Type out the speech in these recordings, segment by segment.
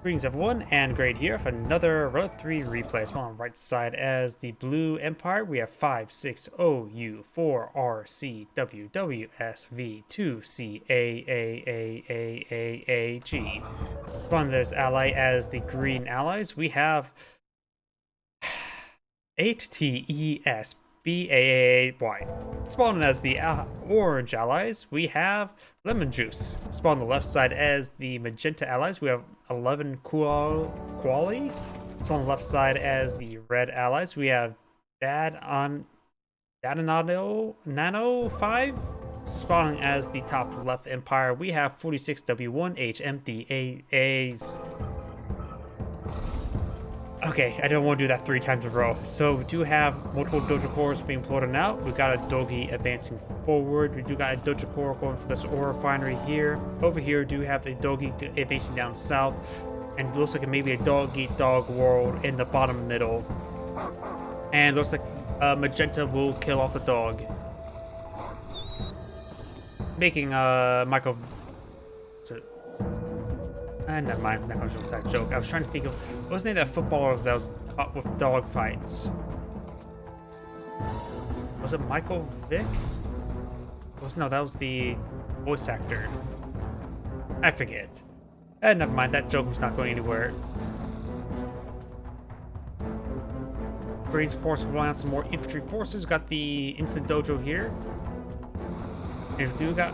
Greetings everyone, and Grade here for another Road 3 replay. So on the right side as the Blue Empire, we have 56Ou4RC WWSV2CAAAAAAG. On this ally as the Green Allies, we have 8TesBaY. Spawning as the Orange Allies, we have Lemon Juice. Spawn on the left side as the Magenta Allies, we have 11Kuailai. Spawn on the left side as the Red Allies, we have Dadiannao5. Spawning as the top left Empire, we have 46w1hmDAs. Okay, I don't want to do that 3 times in a row. So we do have multiple Dojo cores being plotted out. We got a Dogi advancing forward. We do got a Dojo core going for this ore refinery here. Over here, we do have the Dogi advancing down south, and it looks like maybe a dog-eat-dog world in the bottom middle. And it looks like Magenta will kill off the dog, making Michael. Never mind, that was just that joke. I was trying to think of, wasn't there that footballer that was caught with dog fights? Was it Michael Vick? No, that was the voice actor. I forget. Never mind, that joke was not going anywhere. Green's force rolling out some more infantry forces. Got the instant dojo here. And we do got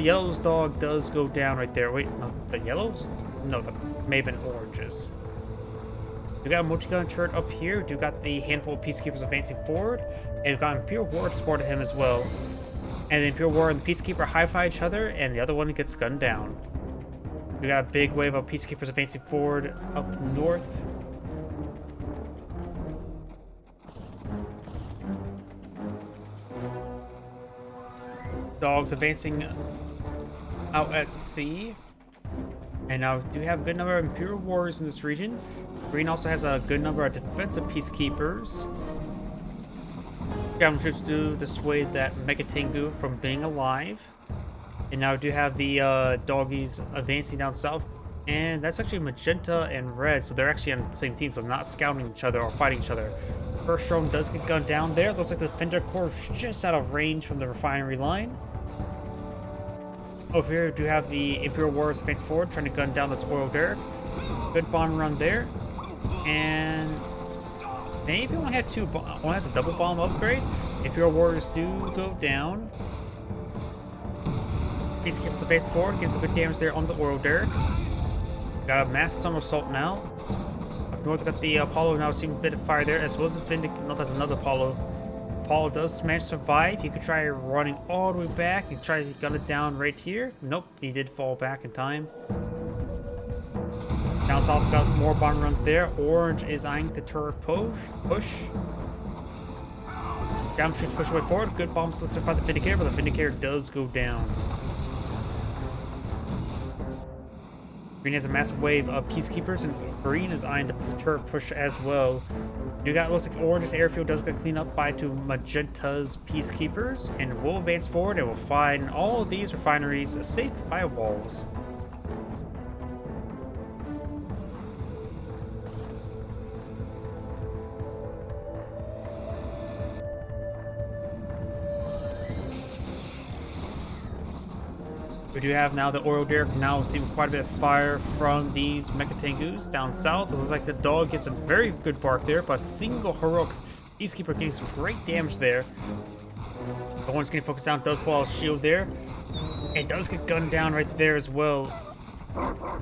Yellow's dog does go down right there. Wait, no, the Yellows? No, the may have been Oranges. We got a multi-gun turret up here. We do got the handful of Peacekeepers advancing forward. And we've got Imperial Ward supported him as well. And the Imperial Ward and the Peacekeeper high-five each other, and the other one gets gunned down. We got a big wave of Peacekeepers advancing forward up north. Dogs advancing out at sea. And now we do have a good number of Imperial warriors in this region. Green also has a good number of defensive peacekeepers. Ground troops do dissuade that Mega Tengu from being alive. And now we do have the doggies advancing down south. And that's actually Magenta and Red, so they're actually on the same team, so not scouting each other or fighting each other. First drone does get gunned down there. Looks like the Defender Corps is just out of range from the refinery line. Over here, we do have the Imperial Warriors advance forward, trying to gun down this oil derrick. Good bomb run there. And maybe only had one has a double bomb upgrade. Imperial Warriors do go down. Peacekeepers advance forward, getting some good damage there on the oil derrick. Got a mass somersault now. Up north, we got the Apollo now seeing a bit of fire there, as well as the Vindic. No, that's another Apollo. Apollo does manage to survive. He could try running all the way back. He tried to gun it down right here. Nope, he did fall back in time. Down south, got more bomb runs there. Orange is eyeing the turret push. Ground troops push way forward. Good bomb splits by the Vindicator, but the Vindicator does go down. Green has a massive wave of Peacekeepers, and Green is eyeing the turret push as well. You got, looks like Orange's airfield does get cleaned up by 2 Magenta's Peacekeepers, and we'll advance forward and we'll find all of these refineries safe by walls. We do have now the oil derrick now receiving quite a bit of fire from these Mecha Tengus down south. It looks like the dog gets some very good bark there, but a single heroic Peacekeeper getting some great damage there. The one's getting focused down, does pull out his shield there. And does get gunned down right there as well.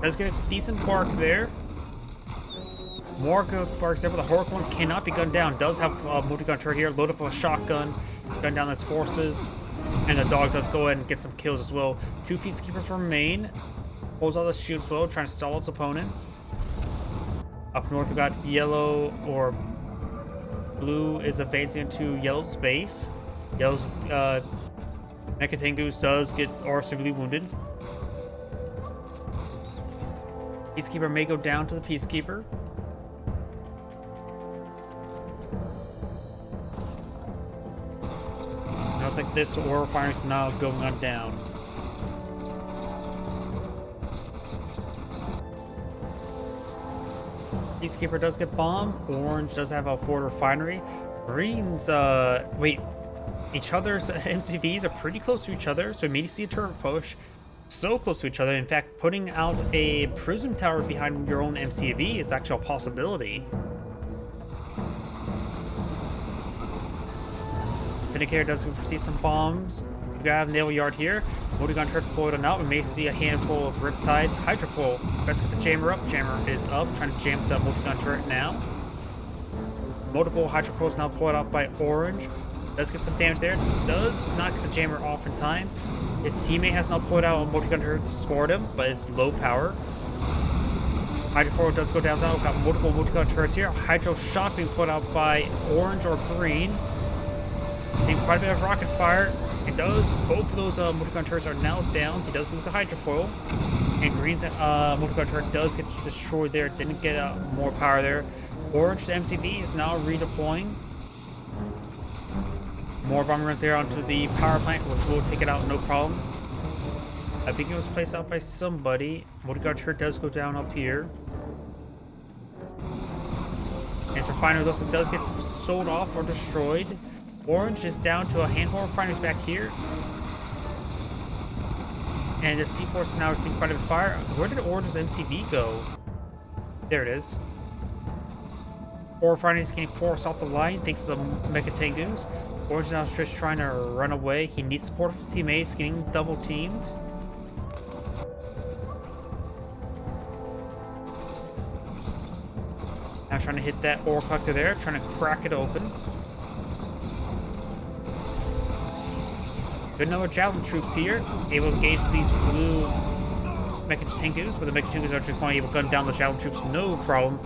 Does get a decent bark there. More good barks there, but the heroic one cannot be gunned down. Does have a multi-gun turret here, load up a shotgun, gun down its forces. And the dog does go ahead and get some kills as well. 2 Peacekeepers remain. Pulls out the shield as well, trying to stall its opponent. Up north, we got yellow or blue is advancing into Yellow's base. Yellow's Mecha Tengus does get severely wounded. Peacekeeper may go down to the Peacekeeper. Looks like this ore refinery is now going on down. Peacekeeper does get bombed. Orange does have a Ford refinery. Greens, wait. Each other's MCVs are pretty close to each other, so we may see a turret push. So close to each other. In fact, putting out a prism tower behind your own MCV is actually a possibility. Vindicator does receive some bombs. We have Naval Yard here. Multi-gun turret deployed on out. We may see a handful of Riptides. Hydrofoil. Let's get the jammer up. Jammer is up. Trying to jam the multi-gun turret now. Multiple Hydrofoils now deployed out by Orange. Does get some damage there. Does not get the jammer off in time. His teammate has now pulled out a multi-gun turret to support him, but it's low power. Hydrofoil does go down. So we've got multiple multi-gun turrets here. Hydro Shock being put out by Orange or Green. Seeing quite a bit of rocket fire. It does. Both of those multi-gun turrets are now down. He does lose the Hydrofoil. And Green's multi-gun turret does get destroyed there. Didn't get more power there. Orange's MCV is now redeploying. More bomber runs there onto the power plant, which will take it out no problem. I think it was placed out by somebody. Multi-gun turret does go down up here. And its refinery also does get sold off or destroyed. Orange is down to a handful of refineries back here. And the Seaforce now receiving quite a bit of fire. Where did Orange's MCV go? There it is. 4 refineries getting forced off the line thanks to the Mecha Tengus. Orange now is just trying to run away. He needs support from his teammates, getting double teamed. Now trying to hit that ore collector there, trying to crack it open. Good number of javelin troops here, able to engage these blue Mecha Tengus, but the Mecha Tengus are just able to gun down the javelin troops, no problem.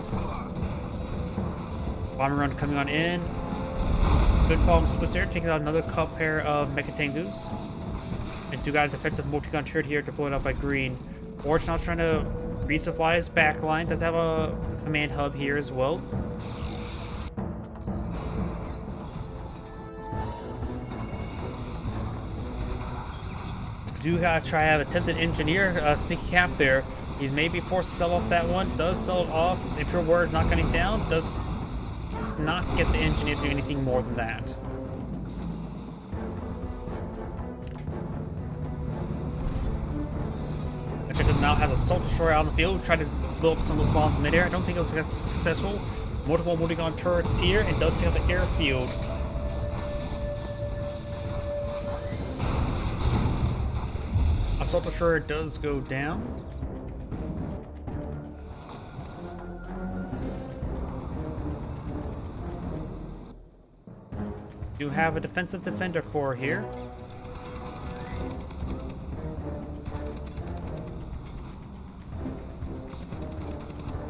Bomber run coming on in. Good bomb splits there, taking out another pair of Mecha Tengus. And do got a defensive multi-gun turret here deployed out by Green. Orange now trying to resupply his backline. Does have a command hub here as well. Do gotta try to have attempted engineer sneaky cap there. He's maybe forced to sell off that one. Does sell it off. If your word not getting down, does not get the engineer to do anything more than that. Objective now has a Assault Destroyer on the field. Try to blow up some of those bombs in midair. I don't think it was successful. Multiple multi-gun turrets here, and does take out the airfield. Assault Destroyer does go down. You have a defensive defender corps here.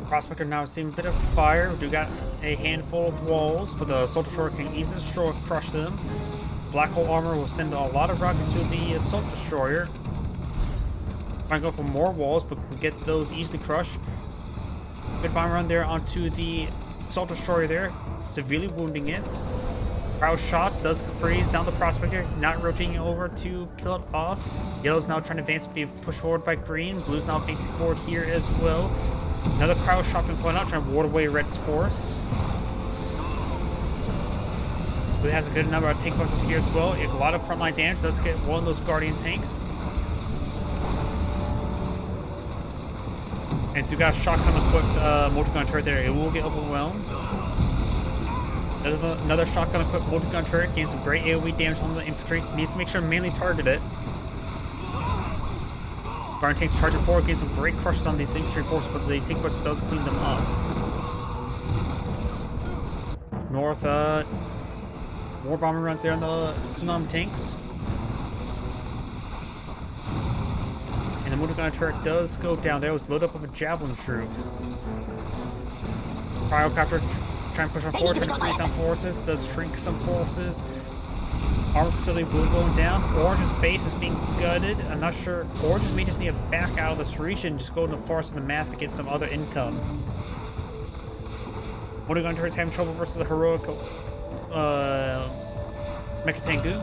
Prospector now seeing a bit of fire. We do got a handful of walls, but the Assault Destroyer can easily crush them. Black Hole Armor will send a lot of rockets to the Assault Destroyer. Trying to go for more walls, but can get those easily crushed. Good bomb run there onto the Assault Destroyer there, severely wounding it. Crowd shot does freeze down the Prospector, not rotating over to kill it off. Yellow's now trying to advance, be pushed forward by Green. Blue's now advancing forward here as well. Another crowd shot been pulling out, trying to ward away Red's force. Blue has a good number of tank forces here as well. A lot of frontline damage. Does get one of those Guardian tanks. And do got a shotgun equipped multi-gun turret there. It will get overwhelmed. Another shotgun equipped multi-gun turret gains some great AoE damage on the infantry. Needs to make sure to mainly target it. Guardian tanks charging forward, gains some great crushes on these infantry forces, but the tank force does clean them up. North, more bomber runs there on the Tsunami tanks. And the multi-gun turret does go down there. It was loaded up with a javelin troop. Cryocopter trying to push on forward, trying to free some forces, does shrink some forces. Armor facility blue going down. Orange's base is being gutted. I'm not sure. Orange may just need to back out of this region, just go to the far side of the map to get some other income. Multi-gun turret's having trouble versus the heroic Mecha Tengu.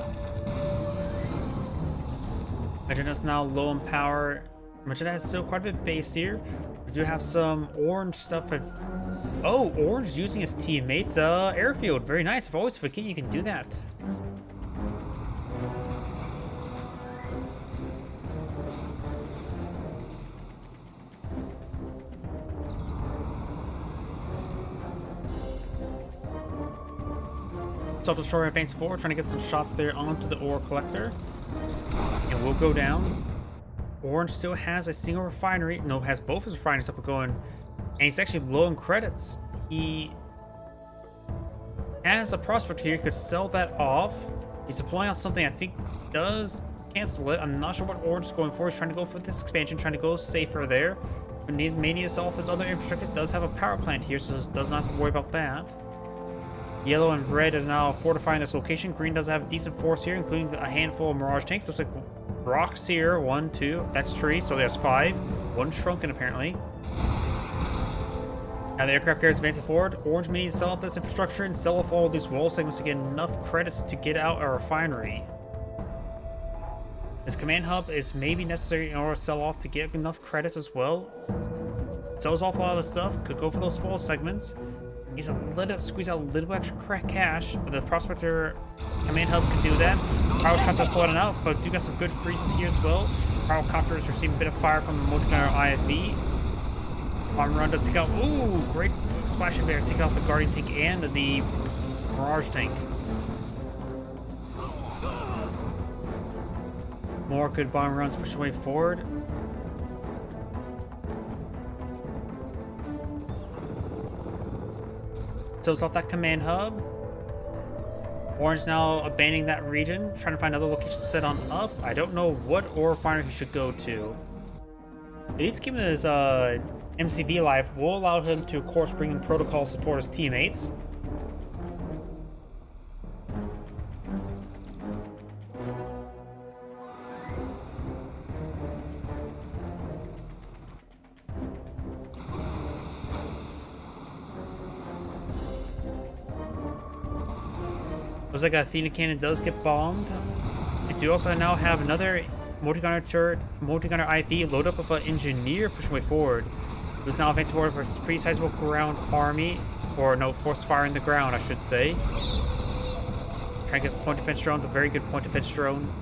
Magenta is now low in power. Magenta has still quite a bit of base here. We do have some orange stuff at... Oh, orange using his teammates' airfield. Very nice. I always forget you can do that. Self-destroyer advance forward, trying to get some shots there onto the ore collector. And we'll go down. Orange still has a single refinery. No, has both his refineries up and going. And he's actually low in credits. He has a prospect here. He could sell that off. He's deploying on something I think does cancel it. I'm not sure what Orange is going for. He's trying to go for this expansion, trying to go safer there. But he may need to sell off his other infrastructure. It does have a power plant here, so does not have to worry about that. Yellow and red are now fortifying this location. Green does have a decent force here, including a handful of Mirage tanks. Looks like rocks here. 1, 2. That's 3, so there's 5. 1 shrunken, apparently. Now the aircraft carriers advancing forward. Orange may need to sell off this infrastructure and sell off all of these wall segments to get enough credits to get out a refinery. This command hub is maybe necessary in order to sell off to get enough credits as well. Sells off a lot of the stuff. Could go for those wall segments. Needs a little, squeeze out a little bit extra cash, but the Prospector command hub can do that. Power shots are pulling out, but do got some good freezes here as well. Pyrocopters receiving a bit of fire from the multi-gunner IFV. Bomb run does take out, ooh, great splashing there, take out the Guardian tank and the Mirage tank. More good bomb runs push away forward. Sells off that command hub. Orange now abandoning that region, trying to find other locations to set on up. I don't know what ore refinery he should go to. At least keeping his MCV alive will allow him to, of course, bring in protocol support his teammates. Looks like Athena cannon does get bombed. We do also now have another multi-gunner turret, multi-gunner IV load up of an engineer pushing way forward. Who's now advancing forward for a pretty sizable ground army, or no, force fire in the ground, I should say. Trying to get the point defense drone, a very good point defense drone.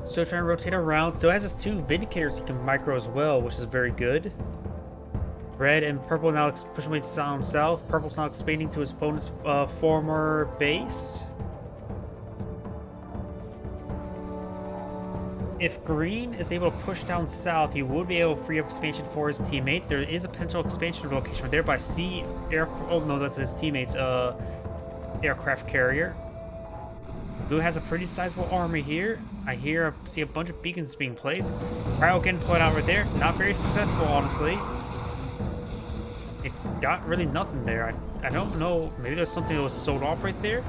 Still trying to rotate around. Still has his 2 Vindicators he can micro as well, which is very good. Red and purple now pushing away to south. Purple's now expanding to his opponent's former base. If green is able to push down south, he would be able to free up expansion for his teammate. There is a potential expansion location there by sea air. Oh no, that's his teammate's aircraft carrier. Blue has a pretty sizable army here. I see a bunch of beacons being placed. Cryo getting put out right there. Not very successful, honestly. It's got really nothing there. I don't know. Maybe there's something that was sold off right there.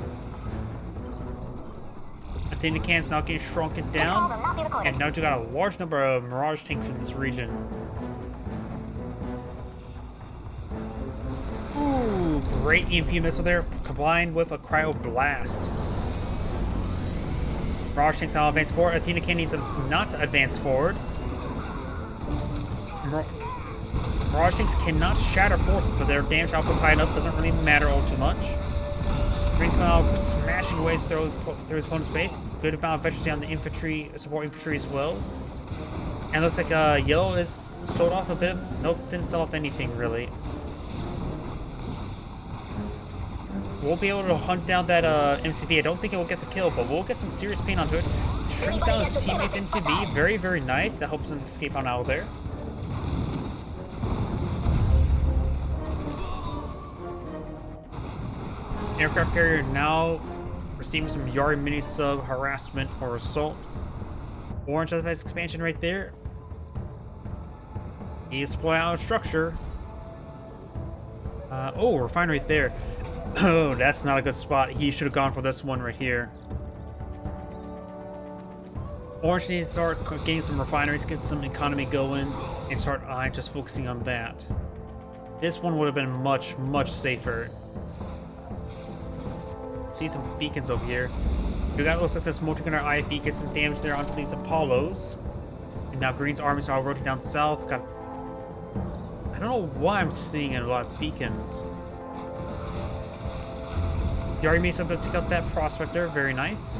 I think the cannon's now getting shrunken down. And now we got a large number of Mirage tanks in this region. Ooh, great EMP missile there, combined with a Cryo Blast. Mirage tanks now advance forward. Athena cannon needs to not advance forward. Mirage tanks cannot shatter forces, but their damage output's high enough, doesn't really matter all too much. Green's now smashing away through his opponent's base. Good amount of efficiency on the infantry, support infantry as well. And looks like yellow is sold off a bit. Nope, didn't sell off anything really. We'll be able to hunt down that MCV. I don't think it will get the kill, but we'll get some serious pain onto it. Shrinks down his teammate's MCV. Very, very nice. That helps him escape on out of there. Aircraft carrier now receiving some Yari mini sub harassment or assault. Orange has that expansion right there. He's deploying out of structure. Oh, refinery right there. Oh, that's not a good spot. He should have gone for this one right here. Orange needs to start getting some refineries, get some economy going, and start just focusing on that. This one would have been much, much safer. See some beacons over here. That looks like this multi-gunner IFV gets some damage there onto these Apollos. And now Green's armies are all rotating down south. Got, I don't know why I'm seeing a lot of beacons. The army so does take out that prospector, very nice.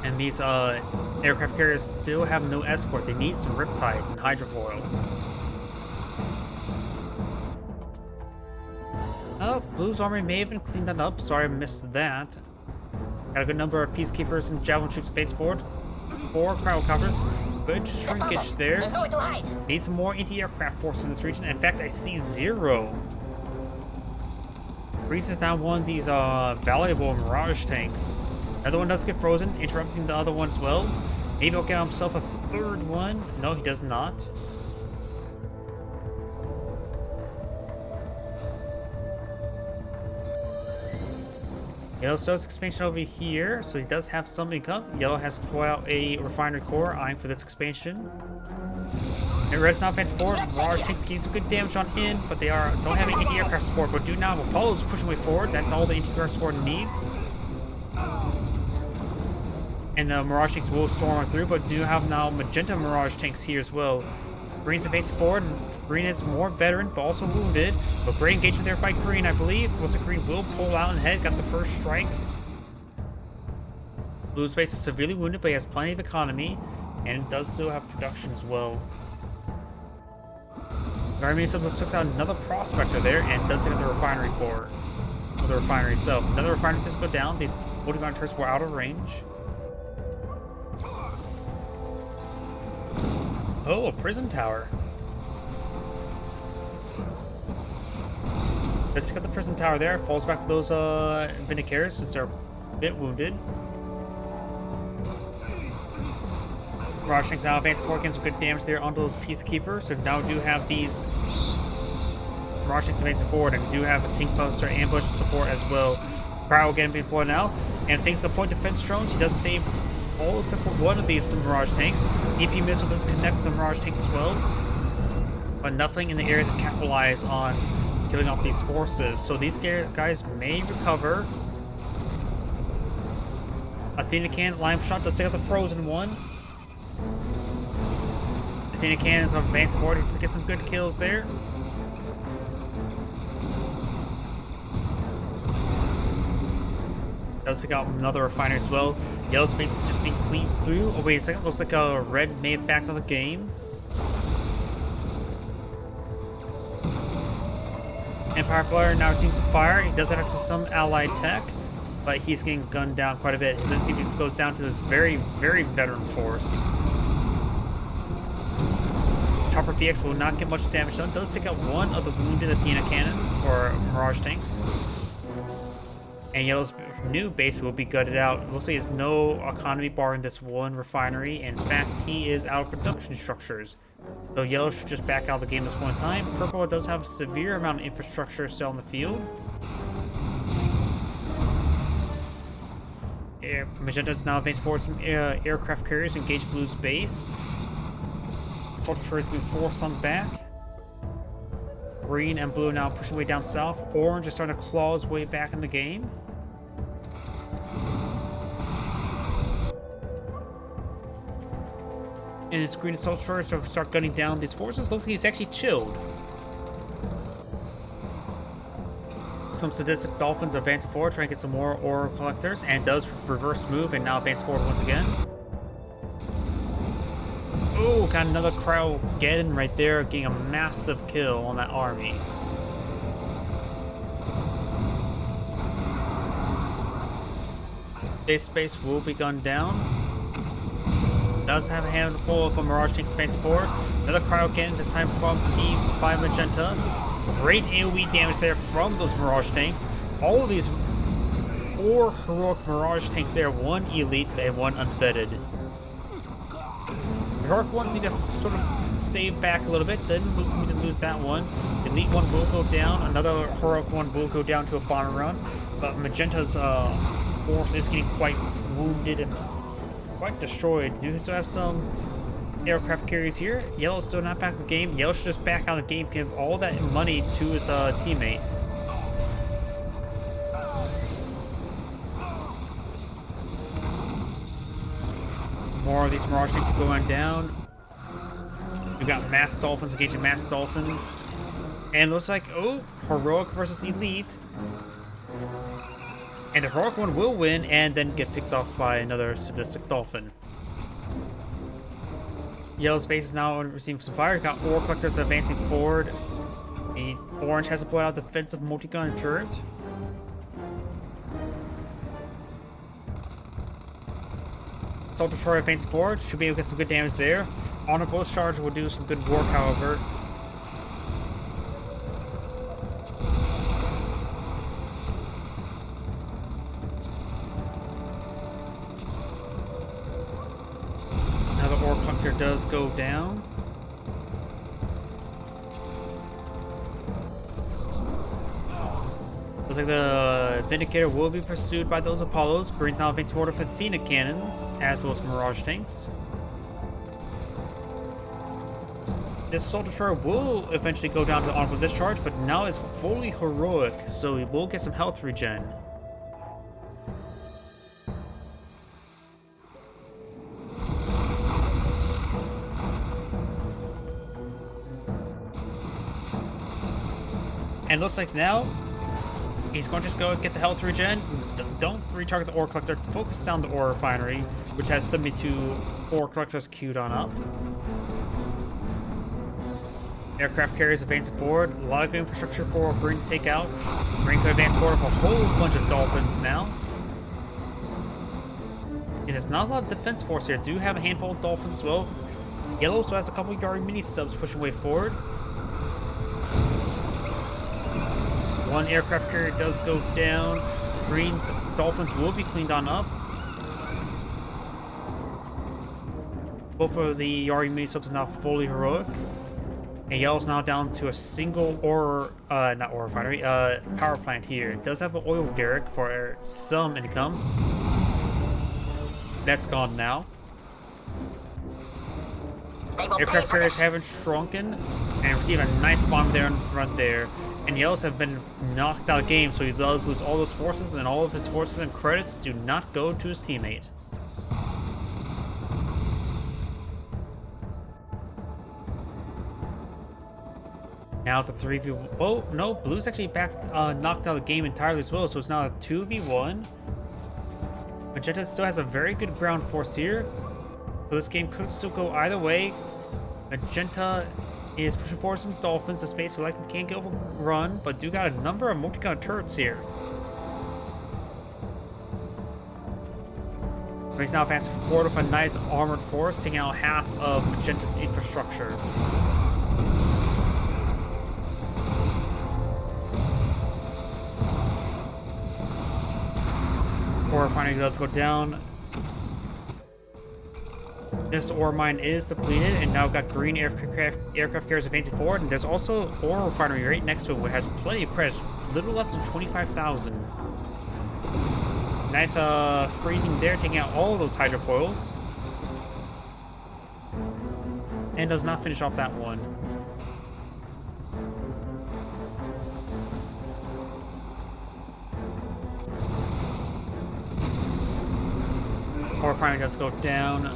And these aircraft carriers still have no escort. They need some riptides and hydrofoil. Oh, Blue's army may have been cleaned that up. Sorry I missed that. Got a good number of peacekeepers and javelin troops face forward. 4 cryocopters. Good shrinkage there. Need some more anti-aircraft forces in this region. In fact, I see 0. Greece is now one of these valuable Mirage tanks. Another one does get frozen, interrupting the other one as well. Maybe he'll get himself a 3rd one. No, he does not. Yellow starts expansion over here, so he does have some income. Yellow has to pull out a refinery core, eyeing for this expansion. And Red's now advancing forward. Mirage tanks gain some good damage on him, but they don't have any anti-aircraft support, but do now have Apollo's pushing way forward. That's all the anti-aircraft support needs. And the Mirage tanks will storm through, but do have now magenta Mirage tanks here as well. Green's advancing forward. Green is more veteran, but also wounded. But great engagement there by Green, I believe. Looks like Green will pull out ahead. Got the first strike. Blue's base is severely wounded, but he has plenty of economy. And it does still have production as well. The army took out another prospector there, and does hit the refinery core. Or the refinery itself. Another refinery does go down. These floating gun turrets were out of range. Oh, a prison tower. Let's get the prison tower there. Falls back to those Vindicaries since they're a bit wounded. Mirage tanks now advance forward, getting some good damage there onto those peacekeepers. So now do have these Mirage tanks advancing forward, and do have a tank buster ambush support as well. Cryo again being deployed now. And thanks to the point defense drones, he does save all except for one of these Mirage tanks. EP missile does connect the Mirage tanks as well, but nothing in the area to capitalize on killing off these forces. So these guys may recover. Athena Cannon, Lime Shot does take out the frozen one. Athena Cannon is advancing forward to get some good kills there. Does take out another refinery as well. Yellow space is just being cleaned through. Oh, wait a second. Looks like a red may have backed on the game. Empire Flyer now receiving some fire. He does have access to some allied tech, but he's getting gunned down quite a bit. His NCV goes down to this very, very veteran force. Chopper VX will not get much damage done. Does take out one of the wounded Athena cannons, or Mirage tanks. And Yellow's new base will be gutted out. We'll say there's no economy bar in this one refinery. In fact, he is out of production structures. So Yellow should just back out of the game at this point in time. Purple does have a severe amount of infrastructure still in the field. Magenta is now advancing forward some aircraft carriers, engage Blue's base. Assault destroyers being forced on back. Green and Blue now pushing way down south. Orange is starting to claw his way back in the game. And his green assault destroyers start gunning down these forces. Looks like he's actually chilled. Some sadistic dolphins advancing forward, trying to get some more ore collectors, and does reverse move and now advance forward once again. Oh, got another Cryogeddon right there, getting a massive kill on that army. Space will be gunned down. Does have a handful of Mirage tanks advancing forward. Another Cryogeddon, this time from P5 Magenta. Great AoE damage there from those Mirage tanks. All of these 4 heroic Mirage tanks there, 1 elite and 1 unvetted. The heroic ones need to sort of save back a little bit. Didn't need to lose that one. Elite one will go down. Another heroic one will go down to a bomber run. But Magenta's force is getting quite wounded and quite destroyed. You still have some aircraft carriers here. Yellow's still not back in the game. Yellow should just back out of the game, give all that money to his teammate. More more of these Mirage tanks going down. We got mass dolphins engaging mass dolphins. And it looks like, oh, heroic versus elite. And the heroic one will win and then get picked off by another sadistic dolphin. Yellow's base is now receiving some fire. We got ore collectors advancing forward. The orange has deployed out defensive multi-gun turret. Assault destroyer advancing forward. Should be able to get some good damage there. Honor Ghost Charge will do some good work, however. Now the ore collector does go down. Looks like the Vindicator will be pursued by those Apollos. Green's now advancing forward with Athena cannons, as well as Mirage tanks. This Assault Destroyer will eventually go down to the Honorable Discharge, but now it's fully heroic, so he will get some health regen. And looks like now he's going to just go get the health regen. Don't retarget the ore collector. Focus on the ore refinery, which has 72 ore collectors queued on up. Aircraft carriers advancing forward. A lot of good infrastructure for Green to take out. Green could advance forward with a whole bunch of dolphins now. And there's not a lot of defense force here. Do have a handful of dolphins as well. Yellow also has a couple of Yari mini subs pushing way forward. One aircraft carrier does go down. Green's dolphins will be cleaned on up. Both of the Yari mini subs are now fully heroic. And Yellow's now down to a single not ore refinery, power plant here. It does have an oil derrick for some income. That's gone now. Aircraft carriers haven't shrunken and receive a nice bomb there in front there. And Yellows have been knocked out of the game, so he does lose all those forces, and all of his forces and credits do not go to his teammate. Now it's a 3v1. Oh, no, Blue's actually back, knocked out of the game entirely as well, so it's now a 2v1. Magenta still has a very good ground force here, so this game could still go either way. Magenta is pushing forward some dolphins to space who likely can't get overrun, but do got a number of multi-gun turrets here. He's now advancing forward with a nice armored force, taking out half of Magenta's infrastructure. Ore refinery does go down. This ore mine is depleted, and now we've got green aircraft carriers advancing forward, and there's also ore refinery right next to it, which has plenty of credits, little less than 25,000. Nice freezing there, taking out all of those hydrofoils. And does not finish off that one. Ore refinery does go down.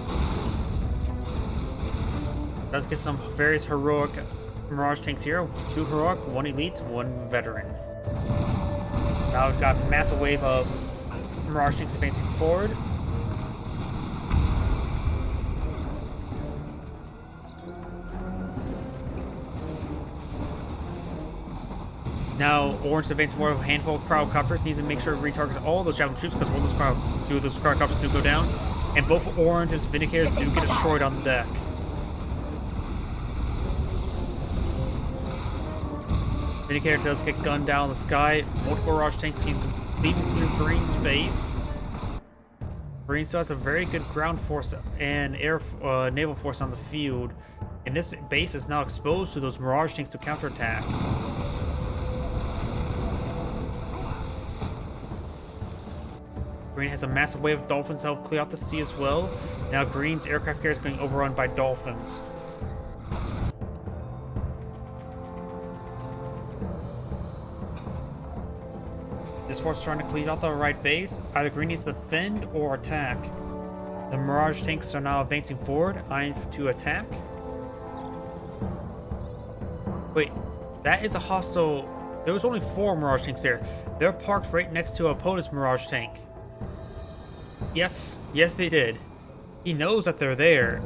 Does get some various heroic Mirage tanks here. 2 heroic, 1 elite, 1 veteran. Now we've got a massive wave of Mirage tanks advancing forward. Now Orange advancing forward with a handful of crowd-coppers. Needs to make sure to retarget all those javelin troops because two of those crowd-coppers do go down. And both Orange's Vindicators do get destroyed on the deck. Vindicator does get gunned down in the sky. Multiple Mirage tanks keeps leaving through Green's base. Green still has a very good ground force and air naval force on the field. And this base is now exposed to those Mirage tanks to counterattack. Green has a massive wave of dolphins to help clear out the sea as well. Now Green's aircraft carrier is being overrun by dolphins. This force is trying to clean out the right base. Either Green needs to defend or attack. The Mirage tanks are now advancing forward, eyeing to attack. Wait, that is a hostile. There was only 4 Mirage tanks there. They're parked right next to opponent's Mirage tank. Yes, yes they did. He knows that they're there.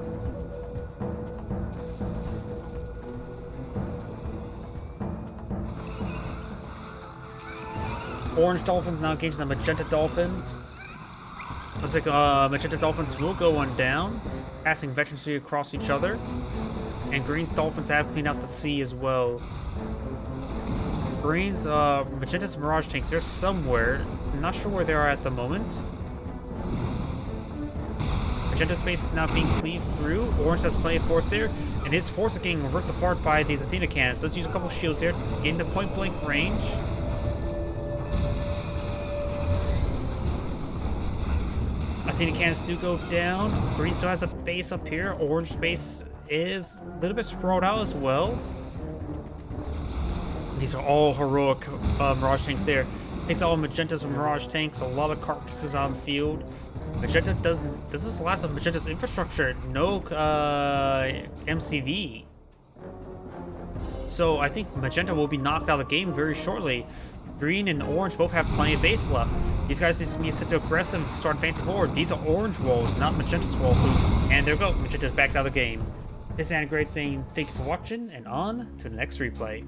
Orange Dolphins now engaging the Magenta Dolphins. Looks like Magenta Dolphins will go one down, passing veterans across each other. And Green's Dolphins have cleaned out the sea as well. Green's, Magenta's Mirage tanks, they're somewhere. I'm not sure where they are at the moment. Magenta space is now being cleaved through. Orange has plenty of force there, and his force is getting ripped apart by these Athena cannons. Let's use a couple shields there in the point-blank range. Athena cannons do go down. Green still has a base up here. Orange base is a little bit sprawled out as well. These are all heroic Mirage tanks there. Takes all Magenta's Mirage tanks, a lot of carcasses on the field. Magenta does this last of Magenta's infrastructure? No MCV. So I think Magenta will be knocked out of the game very shortly. Green and Orange both have plenty of base left. These guys just need to sit to aggressive, start advancing forward. These are Orange walls, not Magenta's walls. And there we go. Magenta's back out of the game. This is Anna Great saying thank you for watching, and on to the next replay.